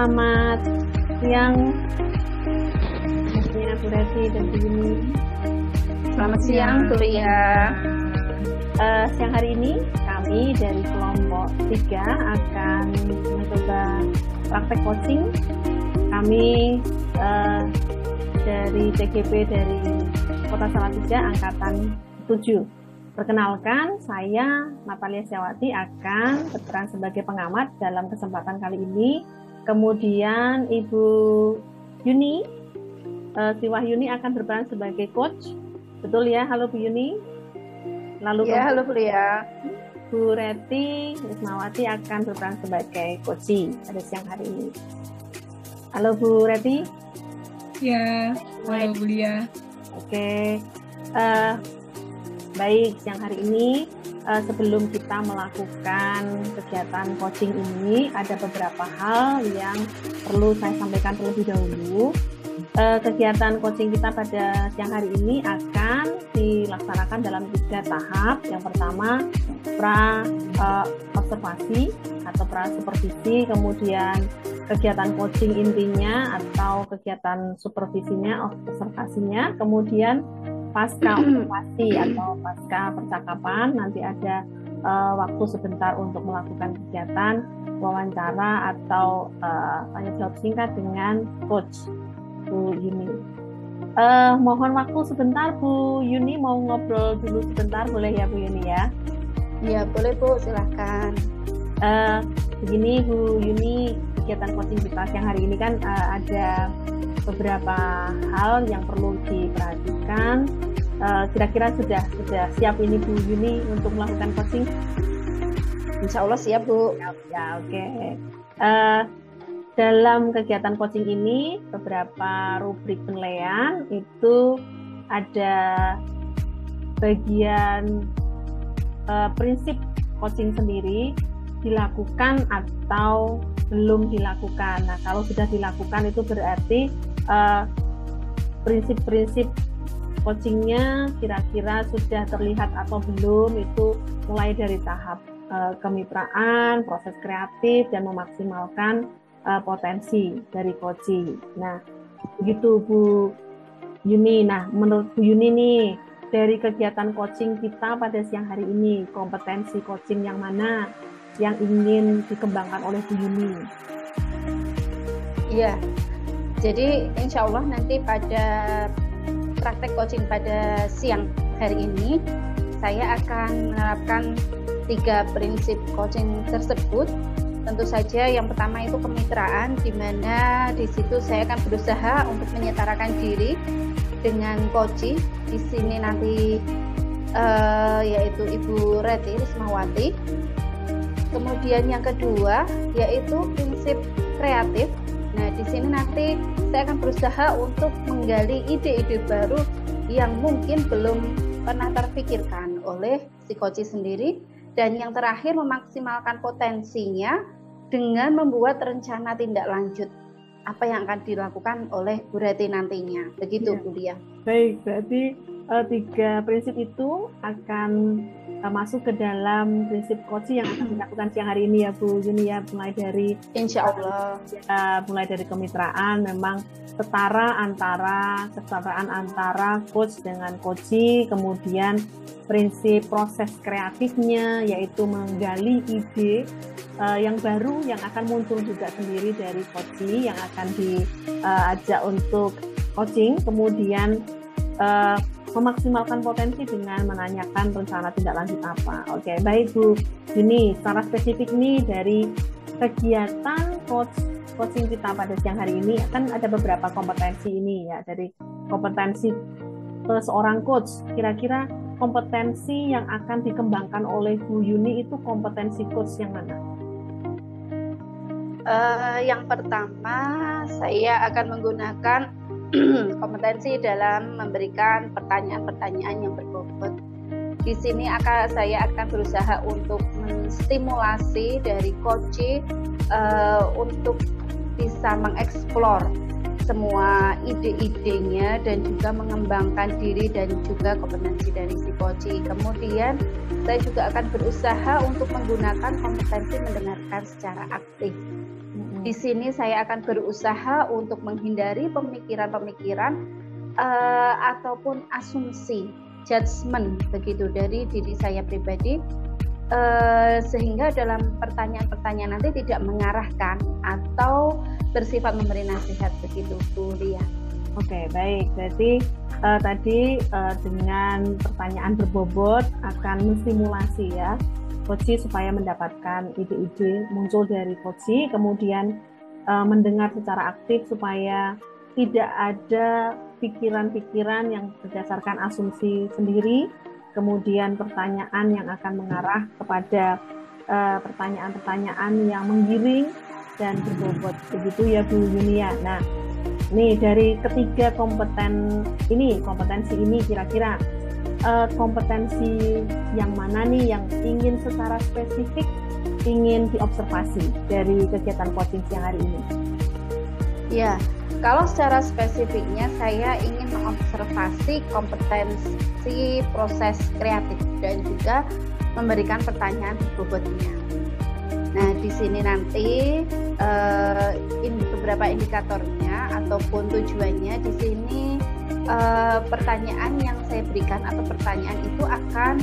Selamat siang, semuanya Bu Reti dan Bu Yuni. Selamat siang, Bu Lia. Siang hari ini kami dari kelompok 3 akan mencoba praktek coaching. Kami dari TGP dari Kota Salatiga Angkatan 7. Perkenalkan, saya Natalia Syawati akan berperan sebagai pengamat dalam kesempatan kali ini. Kemudian Ibu Yuni, Sri Wahyuni akan berperan sebagai coach. Betul ya? Halo Bu Yuni. Lalu ya, halo Bu Lia. Bu Reti Wismawati akan berperan sebagai coach pada siang hari ini. Halo Bu Reti. Ya, halo Bu Lia. Oke. Baik, siang hari ini sebelum kita melakukan kegiatan coaching ini, ada beberapa hal yang perlu saya sampaikan terlebih dahulu. Kegiatan coaching kita pada siang hari ini akan dilaksanakan dalam 3 tahap. Yang pertama, observasi atau supervisi, kemudian kegiatan coaching intinya atau kegiatan supervisinya, observasinya, kemudian pasca observasi atau pasca percakapan nanti ada waktu sebentar untuk melakukan kegiatan wawancara atau tanya jawab singkat dengan coach Bu Yuni. Mohon waktu sebentar Bu Yuni, mau ngobrol dulu sebentar, boleh ya Bu Yuni ya? Ya boleh Bu, silahkan. Begini Bu Yuni, kegiatan coaching kita siang hari ini kan ada beberapa hal yang perlu diperhatikan. Kira-kira sudah siap ini Bu Yuni untuk melakukan coaching? Insya Allah siap Bu. Ya, oke. Dalam kegiatan coaching ini beberapa rubrik penilaian itu ada bagian prinsip coaching sendiri dilakukan atau belum dilakukan. Nah, kalau sudah dilakukan itu berarti prinsip-prinsip coachingnya kira-kira sudah terlihat atau belum, itu mulai dari tahap kemitraan, proses kreatif, dan memaksimalkan potensi dari coaching. Nah, begitu Bu Yuni. Nah, menurut Bu Yuni nih, dari kegiatan coaching kita pada siang hari ini, kompetensi coaching yang mana yang ingin dikembangkan oleh Bu Yuni? Iya, jadi insya Allah nanti pada praktek coaching pada siang hari ini, saya akan menerapkan 3 prinsip coaching tersebut. Tentu saja yang pertama itu kemitraan, di mana di situ saya akan berusaha untuk menyetarakan diri dengan coach. Di sini nanti yaitu Ibu Reti Wismawati. Kemudian yang kedua yaitu prinsip kreatif. Nah, di sini nanti saya akan berusaha untuk menggali ide-ide baru yang mungkin belum pernah terpikirkan oleh si coach sendiri. Dan yang terakhir, memaksimalkan potensinya dengan membuat rencana tindak lanjut apa yang akan dilakukan oleh Bu Reti nantinya. Begitu ya, Bu Lia. Baik, berarti 3 prinsip itu akan masuk ke dalam prinsip coaching yang akan dilakukan siang hari ini ya Bu Yuni ya, mulai dari insya Allah mulai dari kemitraan, memang kesetaraan antara coach dengan coachee, kemudian prinsip proses kreatifnya yaitu menggali ide yang baru yang akan muncul juga sendiri dari coachee yang akan diajak untuk coaching, kemudian memaksimalkan potensi dengan menanyakan rencana tindak lanjut apa. Oke, baik Bu Yuni, secara spesifik nih dari kegiatan coaching kita pada siang hari ini kan ada beberapa kompetensi ini ya, dari kompetensi seorang coach. Kira-kira kompetensi yang akan dikembangkan oleh Bu Yuni itu kompetensi coach yang mana? Yang pertama, saya akan menggunakan kompetensi dalam memberikan pertanyaan-pertanyaan yang berbobot. Di sini saya akan berusaha untuk menstimulasi dari coach untuk bisa mengeksplor semua ide-idenya dan juga mengembangkan diri dan juga kompetensi dari si coach. Kemudian saya juga akan berusaha untuk menggunakan kompetensi mendengarkan secara aktif. Di sini saya akan berusaha untuk menghindari pemikiran-pemikiran ataupun asumsi, judgement begitu dari diri saya pribadi, sehingga dalam pertanyaan-pertanyaan nanti tidak mengarahkan atau bersifat memberi nasihat begitu, Bu Lia. Oke, baik. Berarti tadi dengan pertanyaan berbobot akan menstimulasi ya Coach supaya mendapatkan ide-ide muncul dari Coach, kemudian mendengar secara aktif supaya tidak ada pikiran-pikiran yang berdasarkan asumsi sendiri, kemudian pertanyaan yang akan mengarah kepada pertanyaan-pertanyaan yang menggiring dan berbobot, begitu ya Bu Yunia. Nah, nih dari ketiga kompetensi ini kira-kira kompetensi yang mana nih yang ingin secara spesifik ingin diobservasi dari kegiatan coaching siang hari ini? Ya, kalau secara spesifiknya saya ingin mengobservasi kompetensi proses kreatif dan juga memberikan pertanyaan berbobotnya. Nah, di sini nanti beberapa indikatornya ataupun tujuannya di sini pertanyaan yang saya berikan atau pertanyaan itu akan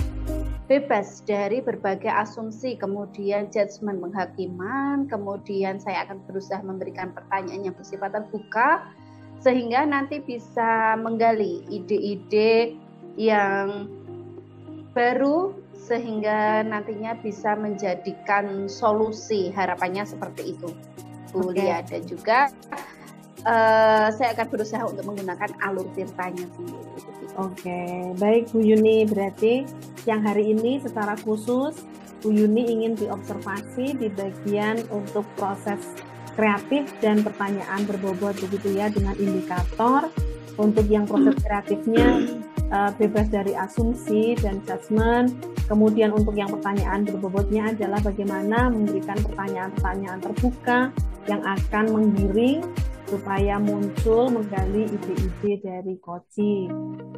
bebas dari berbagai asumsi, kemudian judgement penghakiman, kemudian saya akan berusaha memberikan pertanyaan yang bersifat terbuka sehingga nanti bisa menggali ide-ide yang baru sehingga nantinya bisa menjadikan solusi, harapannya seperti itu Bu Lia. Dan juga saya akan berusaha untuk menggunakan alur ceritanya sendiri. Oke, baik Bu Yuni, berarti yang hari ini secara khusus Bu Yuni ingin diobservasi di bagian untuk proses kreatif dan pertanyaan berbobot begitu ya, dengan indikator untuk yang proses kreatifnya bebas dari asumsi dan judgement. Kemudian untuk yang pertanyaan berbobotnya adalah bagaimana memberikan pertanyaan-pertanyaan terbuka yang akan menggiring supaya muncul menggali ide-ide dari Koci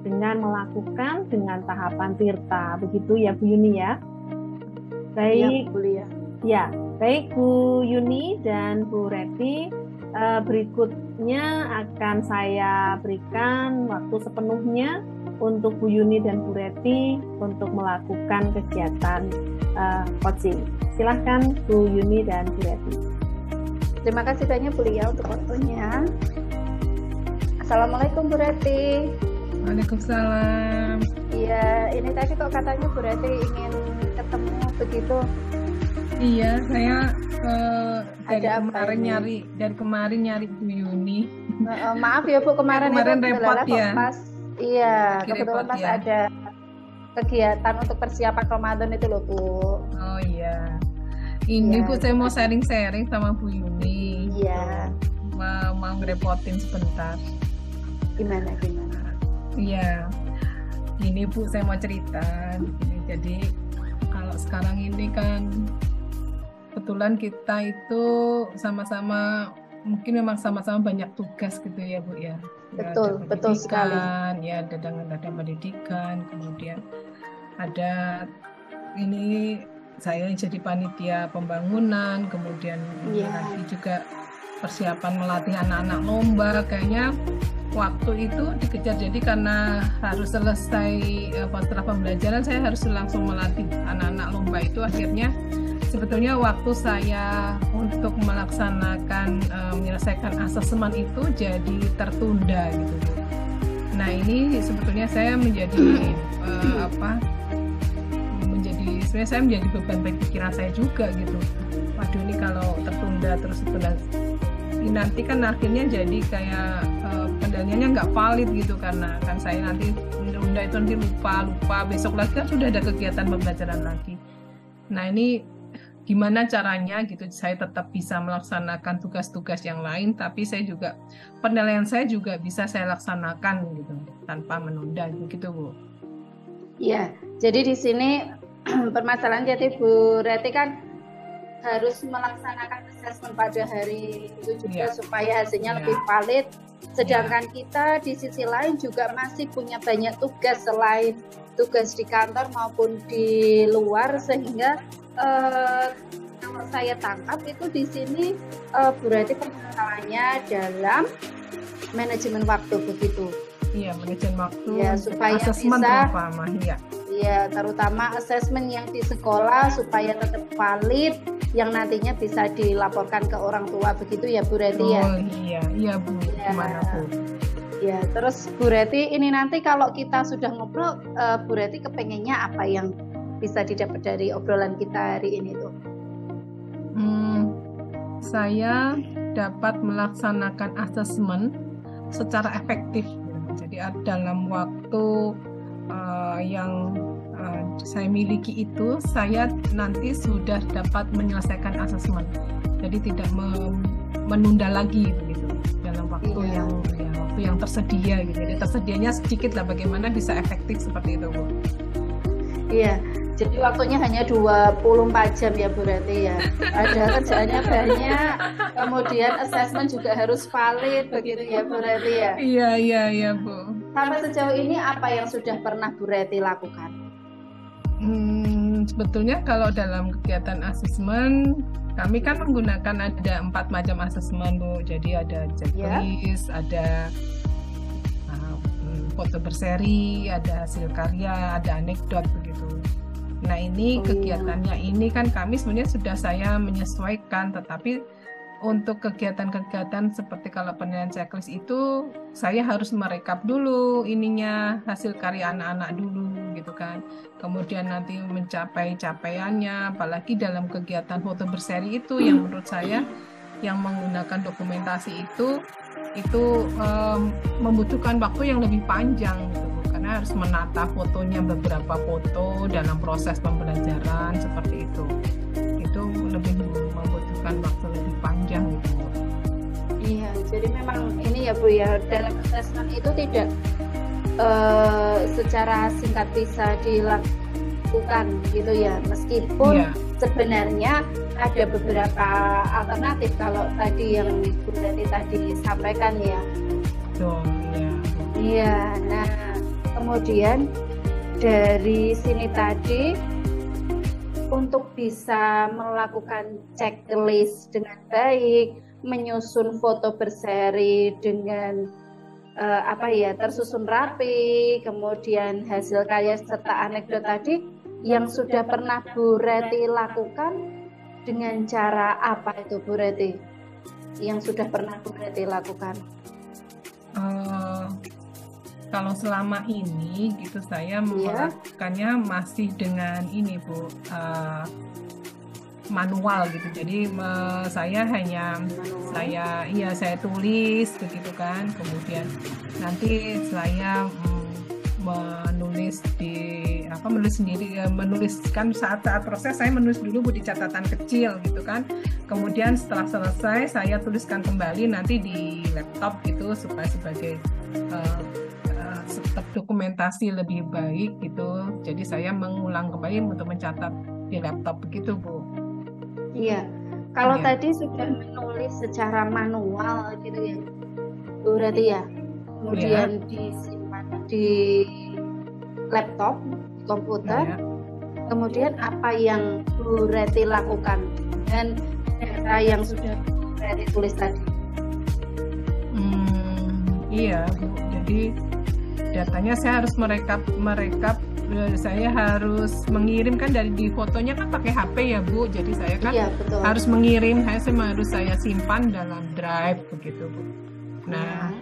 dengan melakukan dengan tahapan tirta, begitu ya Bu Yuni ya. Baik, ya, baik Bu Yuni dan Bu Reti, berikutnya akan saya berikan waktu sepenuhnya untuk Bu Yuni dan Bu Reti untuk melakukan kegiatan coaching. Silahkan Bu Yuni dan Bu Reti. Terima kasih banyak Bu Lia untuk waktunya. Assalamualaikum Bu Reti. Waalaikumsalam. Iya, ini tadi kok katanya Bu Reti ingin ketemu begitu. Iya, saya dari kemarin nyari Bu Yuni. Maaf ya Bu, kemarin itu repot ya. Mas, kebetulan Mas ada kegiatan untuk persiapan Ramadan itu loh Bu. Oh iya. Ini Bu, saya mau sharing-sharing sama Bu Yuni. Iya. Mau ngerepotin sebentar. Gimana? Iya. Gini Bu, saya mau cerita. Jadi kalau sekarang ini kan kebetulan kita itu sama-sama, mungkin memang sama-sama banyak tugas gitu ya Bu ya. Betul sekali. Ya ada pendidikan, kemudian ada ini saya jadi panitia pembangunan, kemudian nanti juga persiapan melatih anak-anak lomba. Kayaknya waktu itu dikejar, jadi karena harus selesai setelah pembelajaran saya harus langsung melatih anak-anak lomba itu, akhirnya sebetulnya waktu saya untuk melaksanakan menyelesaikan asesmen itu jadi tertunda gitu. Nah ini sebetulnya saya sebenarnya saya menjadi beban pikiran saya juga gitu. Waduh, ini kalau tertunda terus nanti kan akhirnya jadi kayak pendaliannya nggak valid gitu, karena kan saya nanti menunda itu nanti lupa besok lagi kan sudah ada kegiatan pembelajaran lagi. Nah ini gimana caranya gitu saya tetap bisa melaksanakan tugas-tugas yang lain, tapi saya juga penilaian saya juga bisa saya laksanakan gitu tanpa menunda gitu Bu. Iya, jadi di sini permasalahan jadi Bu Reti kan harus melaksanakan assessment pada hari itu juga supaya hasilnya lebih valid. Sedangkan kita di sisi lain juga masih punya banyak tugas selain tugas di kantor maupun di luar, sehingga kalau saya tangkap itu di sini Bu Reti permasalahannya dalam manajemen waktu begitu. Iya, manajemen waktu. Ya, supaya asesmen bisa terutama, ya. Iya, terutama asesmen yang di sekolah supaya tetap valid, yang nantinya bisa dilaporkan ke orang tua begitu ya Bu Reti ya. Oh iya Bu, ya. Gimana Bu? Ya, terus Bu Reti ini nanti kalau kita sudah ngobrol, Bu Reti kepengennya apa yang bisa didapat dari obrolan kita hari ini tuh? Saya dapat melaksanakan asesmen secara efektif. Jadi dalam waktu yang saya miliki itu, saya nanti sudah dapat menyelesaikan asesmen. Jadi tidak menunda lagi begitu dalam waktu yang tersedia gitu. Jadi tersedianya sedikit lah, bagaimana bisa efektif seperti itu Bu. Iya. Jadi waktunya hanya 24 jam ya Bu Reti ya. Ada kerjaannya banyak, kemudian assessment juga harus valid begitu ya Bu Reti ya. Iya Bu. Sampai sejauh ini apa yang sudah pernah Bu Reti lakukan? Sebetulnya kalau dalam kegiatan asesmen kami kan menggunakan ada 4 macam asesmen Bu. Jadi ada checklist, ada foto berseri, ada hasil karya, ada anekdot begitu. Nah ini kegiatannya ini kan kami sebenarnya sudah saya menyesuaikan, tetapi untuk kegiatan-kegiatan seperti kalau penilaian checklist itu saya harus merekap dulu ininya, hasil karya anak-anak dulu gitu kan. Kemudian nanti mencapai capaiannya, apalagi dalam kegiatan foto berseri itu yang menurut saya yang menggunakan dokumentasi itu membutuhkan waktu yang lebih panjang gitu. Karena harus menata fotonya, beberapa foto dalam proses pembelajaran seperti itu lebih membutuhkan waktu lebih panjang gitu. Iya, jadi memang ini ya Bu ya, dalam assessment itu tidak secara singkat bisa dilakukan gitu ya, meskipun sebenarnya ada beberapa alternatif kalau tadi yang Bu Reti tadi sampaikan ya. Iya, nah kemudian dari sini tadi untuk bisa melakukan checklist dengan baik, menyusun foto berseri dengan tersusun rapi, kemudian hasil karya serta anekdot tadi yang sudah pernah Bu Reti lakukan dengan cara apa itu Bu Reti? Yang sudah pernah Bu Reti lakukan? Kalau selama ini gitu saya melakukannya masih dengan ini Bu, manual gitu. Jadi saya hanya saya tulis begitu kan. Kemudian nanti saya menuliskan saat-saat proses saya menulis dulu Bu di catatan kecil gitu kan. Kemudian setelah selesai saya tuliskan kembali nanti di laptop gitu supaya sebagai dokumentasi lebih baik gitu. Jadi saya mengulang kembali untuk mencatat di laptop begitu Bu. Iya. Kalau tadi sudah menulis secara manual gitu ya Bu Reti ya. Kemudian disimpan di laptop, komputer. Kemudian apa yang Bu Reti lakukan dan data yang sudah Bu Reti tulis tadi? Iya Bu. Jadi datanya saya harus merekap, saya harus mengirimkan di fotonya kan pakai HP ya Bu, jadi saya kan harus mengirim, saya simpan dalam drive begitu Bu. Nah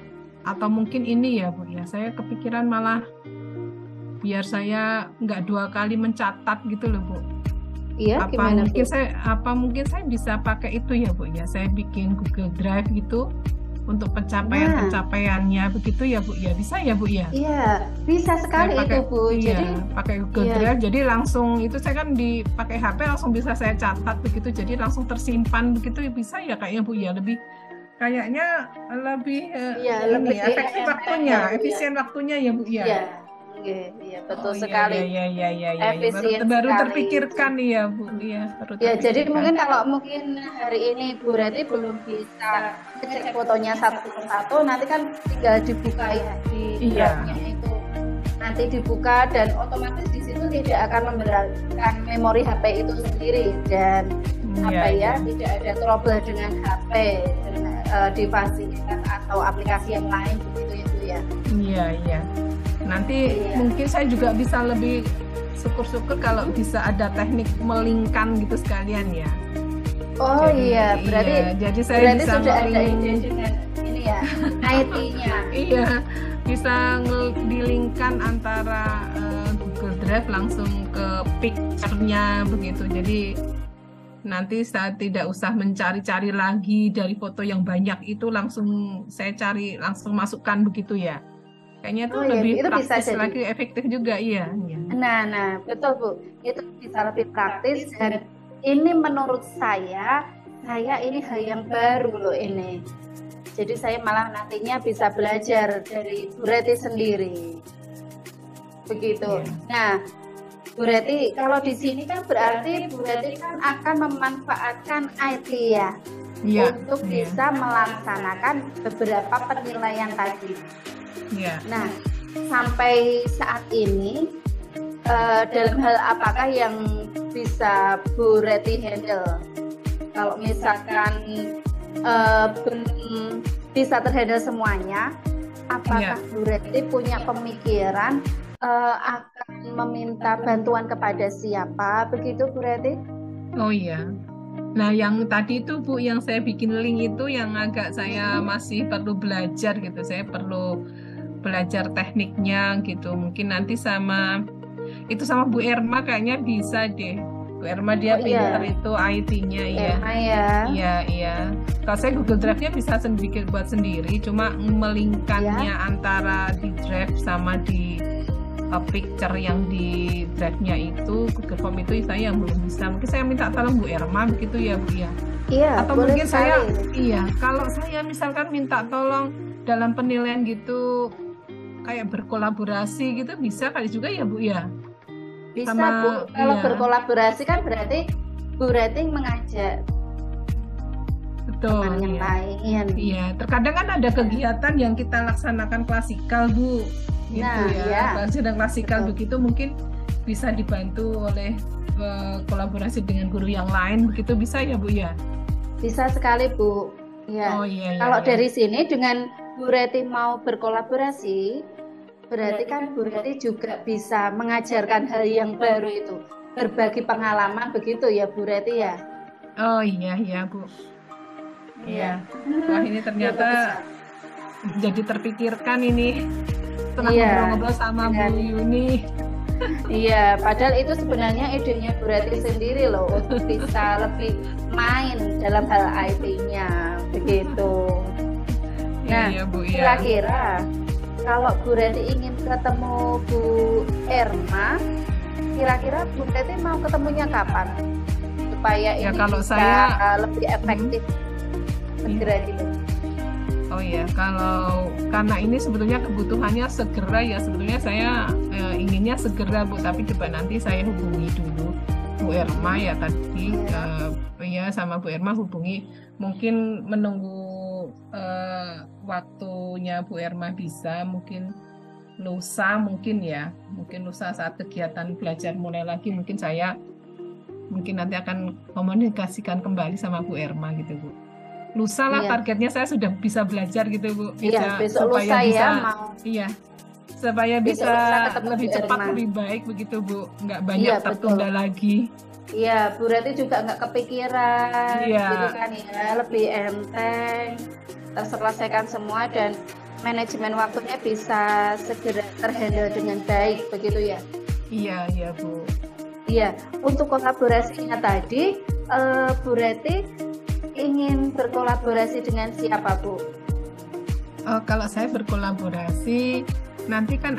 atau mungkin ini ya Bu ya, saya kepikiran malah biar saya nggak 2 kali mencatat gitu loh Bu. Iya, mungkin saya bisa pakai itu ya Bu ya, saya bikin Google Drive gitu untuk pencapaiannya begitu ya Bu ya, bisa ya Bu ya? Iya, bisa sekali itu Bu. Jadi pakai Google Drive, jadi langsung itu saya kan pakai HP langsung bisa saya catat begitu, jadi langsung tersimpan begitu, bisa ya kayaknya Bu ya, kayaknya lebih efektif waktunya, efisien waktunya ya Bu ya. Iya, betul sekali. Iya. Baru terpikirkan ya Bu. Iya, jadi mungkin hari ini Bu Reti belum bisa cek fotonya satu persatu, nanti kan tinggal dibuka ya di drive-nya itu. Nanti dibuka dan otomatis di situ tidak akan memberatkan memori HP itu sendiri, dan apa ya, tidak ada trouble dengan HP, dengan device atau aplikasi yang lain begitu ya Bu ya. Iya. Nanti mungkin saya juga bisa lebih syukur-syukur kalau bisa ada teknik melingkan gitu sekalian ya. Oh iya, berarti jadi saya berarti bisa sudah ada ide dengan ini ya, IT-nya. Iya, bisa dilingkan antara Google Drive langsung ke picture-nya begitu. Jadi nanti saya tidak usah mencari-cari lagi dari foto yang banyak itu, langsung saya cari, langsung masukkan begitu ya. Kayaknya itu lebih itu praktis lagi, efektif juga, iya. Nah, betul Bu, itu bisa lebih praktis dan ini menurut saya ini hal yang baru loh ini. Jadi saya malah nantinya bisa belajar dari Bu Reti sendiri. Begitu. Nah, Bu Reti, kalau di sini kan berarti Bu Reti kan akan memanfaatkan IT ya, untuk bisa melaksanakan beberapa penilaian tadi. Nah, sampai saat ini dalam hal apakah yang bisa Bu Reti handle? Kalau misalkan belum bisa terhandle semuanya, apakah Bu Reti punya pemikiran akan meminta bantuan kepada siapa begitu Bu Reti? Oh iya. Nah, yang tadi itu Bu, yang saya bikin link itu yang agak saya masih perlu belajar gitu. Saya perlu belajar tekniknya gitu. Mungkin nanti sama Bu Erma kayaknya bisa deh. Bu Erma dia pintar itu IT-nya ya. Iya. Kalau saya Google Drive-nya bisa buat sendiri, cuma melingkannya antara di Drive sama di picture yang di Drive-nya itu, Google Form itu saya yang belum bisa. Mungkin saya minta tolong Bu Erma begitu ya Bu ya. Iya. Atau mungkin saya kalau saya misalkan minta tolong dalam penilaian gitu, kayak berkolaborasi gitu, bisa kali juga ya Bu ya. Bisa Bu, kalau berkolaborasi kan berarti Bu Reti mengajak teman yang lain. Iya, terkadang kan ada kegiatan yang kita laksanakan klasikal Bu, gitu sedang klasikal begitu, mungkin bisa dibantu oleh kolaborasi dengan guru yang lain begitu, bisa ya Bu ya? Bisa sekali Bu. Ya. Kalau dari sini dengan Bu Reti mau berkolaborasi, berarti kan Bu Reti juga bisa mengajarkan hal yang baru itu, berbagi pengalaman begitu ya Bu Reti ya? Oh iya Bu. Iya. Wah, ini ternyata jadi terpikirkan ini setelah ngobrol-ngobrol sama Bu Yuni. Iya, padahal itu sebenarnya idenya Bu Reti sendiri loh, untuk bisa lebih main dalam hal IT-nya begitu. Nah, kira-kira kalau Bu Reti ingin ketemu Bu Erma, kira-kira Bu Reti mau ketemunya kapan? Supaya ini kalau bisa saya lebih efektif segera gitu. Oh iya, karena ini sebetulnya kebutuhannya segera ya, sebetulnya saya inginnya segera Bu, tapi coba nanti saya hubungi dulu Bu Erma ya tadi, sama Bu Erma hubungi, mungkin menunggu waktunya Bu Erma bisa, mungkin lusa saat kegiatan belajar mulai lagi, mungkin nanti akan komunikasikan kembali sama Bu Erma gitu Bu. Lusa lah targetnya saya sudah bisa belajar gitu Bu, supaya bisa lebih cepat lebih baik begitu Bu, nggak banyak tertunda lagi. Iya, Bu Reti juga nggak kepikiran gitu kan ya, lebih enteng, terselesaikan semua dan manajemen waktunya bisa segera terhandle dengan baik begitu ya. Iya Bu. Iya, untuk kolaborasinya tadi Bu Reti ingin berkolaborasi dengan siapa Bu? Kalau saya berkolaborasi nanti kan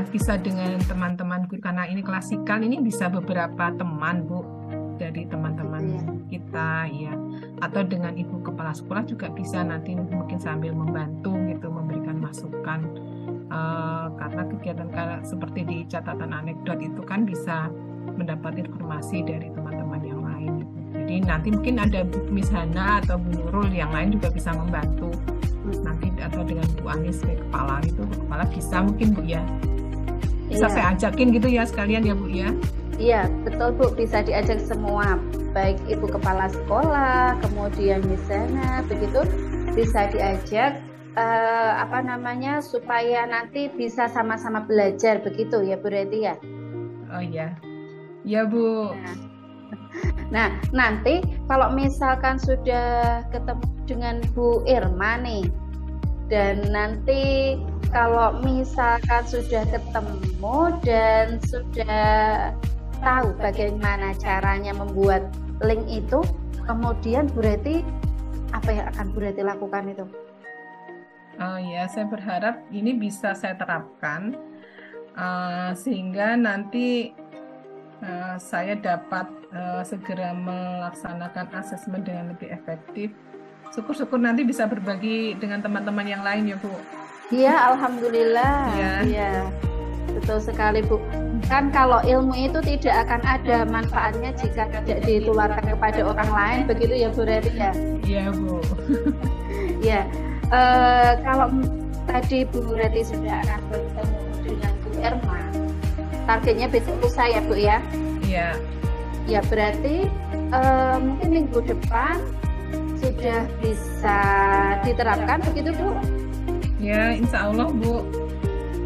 bisa dengan teman-teman guru, karena ini klasikal, ini bisa beberapa teman Bu, dari teman-teman kita ya, atau dengan ibu kepala sekolah juga bisa, nanti mungkin sambil membantu gitu, memberikan masukan, karena kegiatan seperti di catatan anekdot itu kan bisa mendapat informasi dari teman-teman yang lain gitu. Jadi nanti mungkin ada Miss Hana atau Bu Nurul yang lain juga bisa membantu nanti, atau dengan Bu Anis sebagai kepala bisa mungkin Bu ya. Bisa saya ajakin gitu ya sekalian ya Bu ya. Iya betul Bu, bisa diajak semua. baik ibu kepala sekolah, kemudian misalnya begitu bisa diajak supaya nanti bisa sama-sama belajar begitu ya Bu Reti ya. Oh iya, ya Bu. Nah, nanti kalau misalkan sudah ketemu dengan Bu Irma nih, dan nanti kalau misalkan sudah ketemu dan sudah tahu bagaimana caranya membuat link itu, kemudian Bu Reti, apa yang akan Bu Reti lakukan itu? Oh ya, saya berharap ini bisa saya terapkan sehingga nanti saya dapat segera melaksanakan asesmen dengan lebih efektif. Syukur-syukur nanti bisa berbagi dengan teman-teman yang lain ya Bu. Iya, alhamdulillah. Iya, betul sekali Bu. Kan kalau ilmu itu tidak akan ada manfaatnya jika tidak ditularkan kepada orang lain, begitu ya Bu Reti ya? Iya Bu. Iya. Kalau tadi Bu Reti sudah akan bertemu dengan Bu Irma, targetnya besok lusa ya Bu ya? Iya. Ya berarti mungkin minggu depan sudah bisa diterapkan begitu Bu? Ya, insya Allah Bu.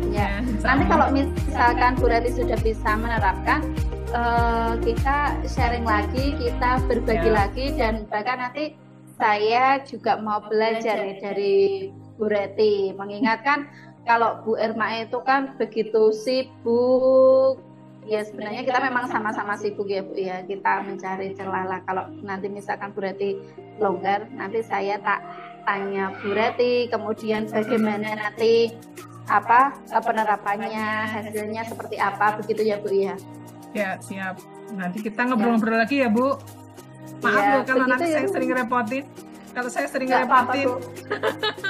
Ya, nanti kalau misalkan Bu Reti sudah bisa menerapkan, kita sharing lagi, kita berbagi lagi, dan bahkan nanti saya juga mau belajar nih dari Bu Reti, mengingatkan kalau Bu Irma itu kan begitu sibuk. Ya sebenarnya kita memang sama-sama sibuk ya Bu ya, kita mencari celah lah. Kalau nanti misalkan Bu Reti longgar, nanti saya tak tanya Bu Reti, kemudian bagaimana nanti penerapannya, hasilnya seperti apa, begitu ya Bu ya. Ya siap, nanti kita ngobrol-ngobrol lagi ya Bu. Maaf ya, kalau nanti saya sering repotin. Kalau saya sering repotin.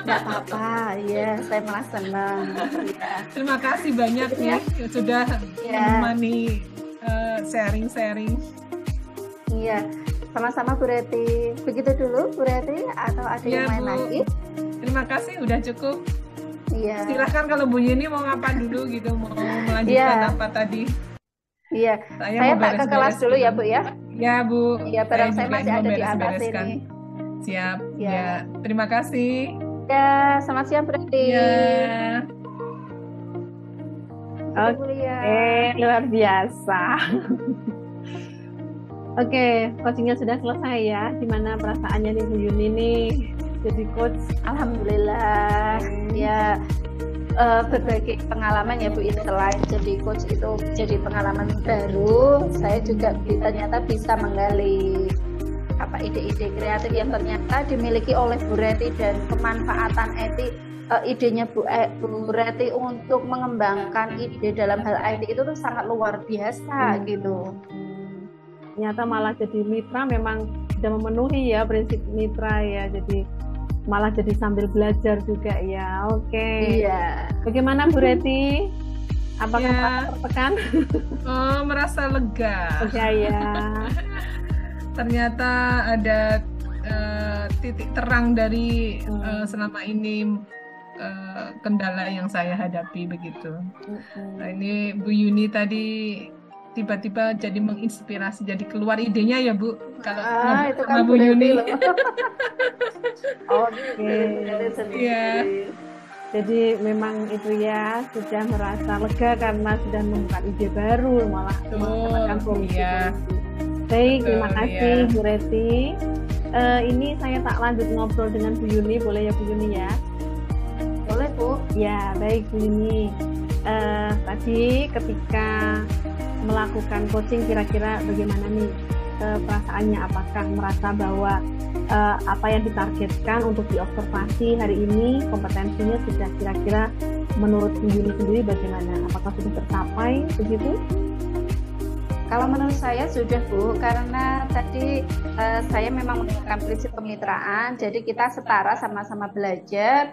Nggak apa-apa, ya saya malah senang. Ya. Terima kasih banyak ya sudah menemani sharing-sharing. Iya, sama-sama Bu Reti. Begitu dulu Bu Reti, atau ada yang lain lagi? Terima kasih, udah cukup. Iya. Silahkan kalau Bu Yuni mau ngapa dulu gitu, mau melanjutkan apa tadi. Iya, saya tak ke kelas dulu ya Bu ya. Ya Bu. Iya, barang saya masih ada di atas ini. Siap. Ya, terima kasih. Ya, selamat siang Bu Reti. Ya. Oke, luar biasa. Oke, coachingnya sudah selesai ya. Gimana perasaannya nih Bu Yuni nih jadi coach? Alhamdulillah. Ya. Berbagai pengalaman ya Bu, selain jadi coach itu jadi pengalaman baru, saya juga ternyata bisa menggali ide-ide kreatif yang ternyata dimiliki oleh Bu Reti, dan pemanfaatan idenya Bu Reti untuk mengembangkan ide dalam hal IT itu tuh sangat luar biasa gitu. Ternyata malah jadi mitra memang sudah memenuhi ya prinsip mitra ya, jadi malah jadi sambil belajar juga ya. Oke. Iya. Bagaimana Bu Reti? Apakah merasa tertekan? Oh, merasa lega. Ya. Ternyata ada titik terang dari selama ini kendala yang saya hadapi begitu. Nah, ini Bu Yuni tadi tiba-tiba jadi menginspirasi, jadi keluar idenya ya Bu, kalau itu kan Bu Yuni. Oke. Iya. Jadi memang itu ya, sudah merasa lega karena sudah menemukan ide baru, malah mendapatkan solusi. Baik, terima kasih Bu Reti. Ini saya tak lanjut ngobrol dengan Bu Yuni, boleh ya Bu Yuni ya? Boleh Bu. Ya, baik Bu Yuni. Tadi ketika melakukan coaching, kira-kira bagaimana nih perasaannya? Apakah merasa bahwa apa yang ditargetkan untuk diobservasi hari ini, kompetensinya sudah kira-kira menurut Bu Yuni sendiri bagaimana? Apakah sudah tercapai begitu? Kalau menurut saya sudah Bu, karena tadi saya memang menggunakan prinsip kemitraan, jadi kita setara, sama-sama belajar.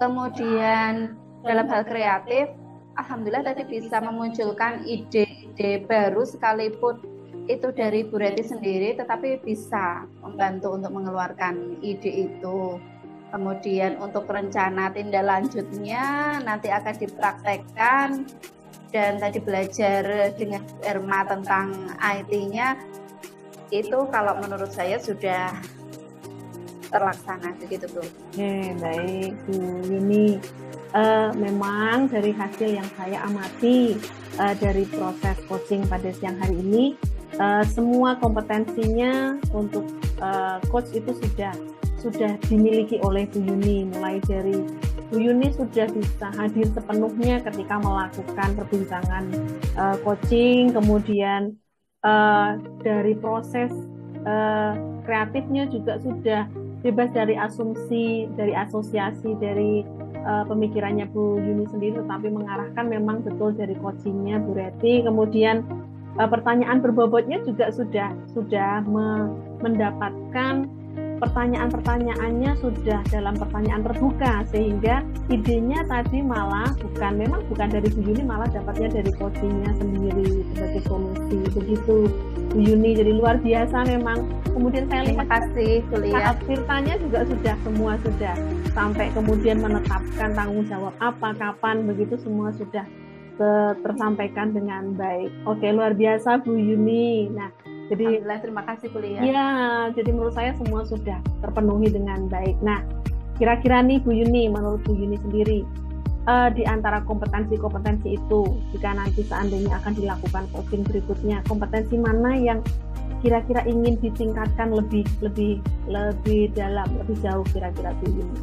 Kemudian dalam hal kreatif, alhamdulillah tadi bisa memunculkan ide-ide baru, sekalipun itu dari Bu Reti sendiri, tetapi bisa membantu untuk mengeluarkan ide itu. Kemudian untuk rencana tindak lanjutnya nanti akan dipraktekkan, dan tadi belajar dengan Bu Irma tentang IT-nya. Itu kalau menurut saya sudah terlaksana begitu Bu. Oke, baik Bu Yuni. Memang dari hasil yang saya amati dari proses coaching pada siang hari ini, semua kompetensinya untuk coach itu sudah dimiliki oleh Bu Yuni. Mulai dari Bu Yuni sudah bisa hadir sepenuhnya ketika melakukan perbincangan coaching, kemudian dari proses kreatifnya juga sudah bebas dari asumsi, dari asosiasi, dari pemikirannya Bu Yuni sendiri, tetapi mengarahkan memang betul dari coachingnya Bu Reti. Kemudian pertanyaan berbobotnya juga sudah mendapatkan pertanyaan-pertanyaannya sudah dalam pertanyaan terbuka, sehingga idenya tadi memang bukan dari Bu Yuni, malah dapatnya dari coachingnya sendiri sebagai solusi. Begitu Bu Yuni, jadi luar biasa memang. Kemudian saya lihat saat ceritanya juga semua sudah sampai kemudian menetapkan tanggung jawab apa, kapan, begitu semua sudah tersampaikan dengan baik. Oke, luar biasa Bu Yuni. Nah, jadi terima kasih kuliah. Ya, jadi menurut saya semua sudah terpenuhi dengan baik. Nah, kira-kira nih Bu Yuni, menurut Bu Yuni sendiri, di antara kompetensi-kompetensi itu, jika nanti seandainya akan dilakukan coaching berikutnya, kompetensi mana yang kira-kira ingin ditingkatkan lebih dalam, lebih jauh kira-kira Bu Yuni?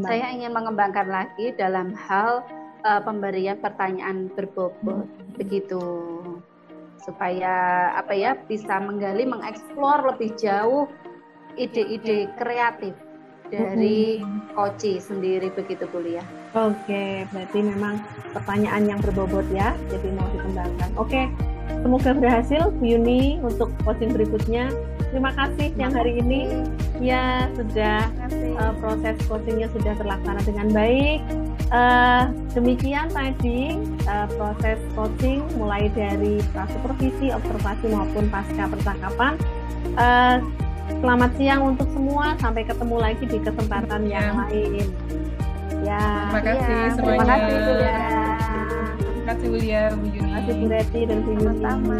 Saya ingin mengembangkan lagi dalam hal pemberian pertanyaan berbobot, begitu. Supaya bisa menggali, mengeksplor lebih jauh ide-ide kreatif dari coach sendiri, begitu kuliah. Oke, berarti memang pertanyaan yang berbobot ya, jadi mau dikembangkan. Oke, semoga berhasil Bu Yuni untuk coaching berikutnya. Terima kasih yang hari ini ya sudah proses coachingnya sudah terlaksana dengan baik. Demikian tadi proses coaching mulai dari supervisi, observasi maupun pasca percakapan. Selamat siang untuk semua, sampai ketemu lagi di kesempatan yang lain. Ya, terima kasih semuanya. Terima kasih Bu Yuni. Terima kasih Bu Yuni. Terima kasih Bu Reti dan Bu Yuni. Sama-sama.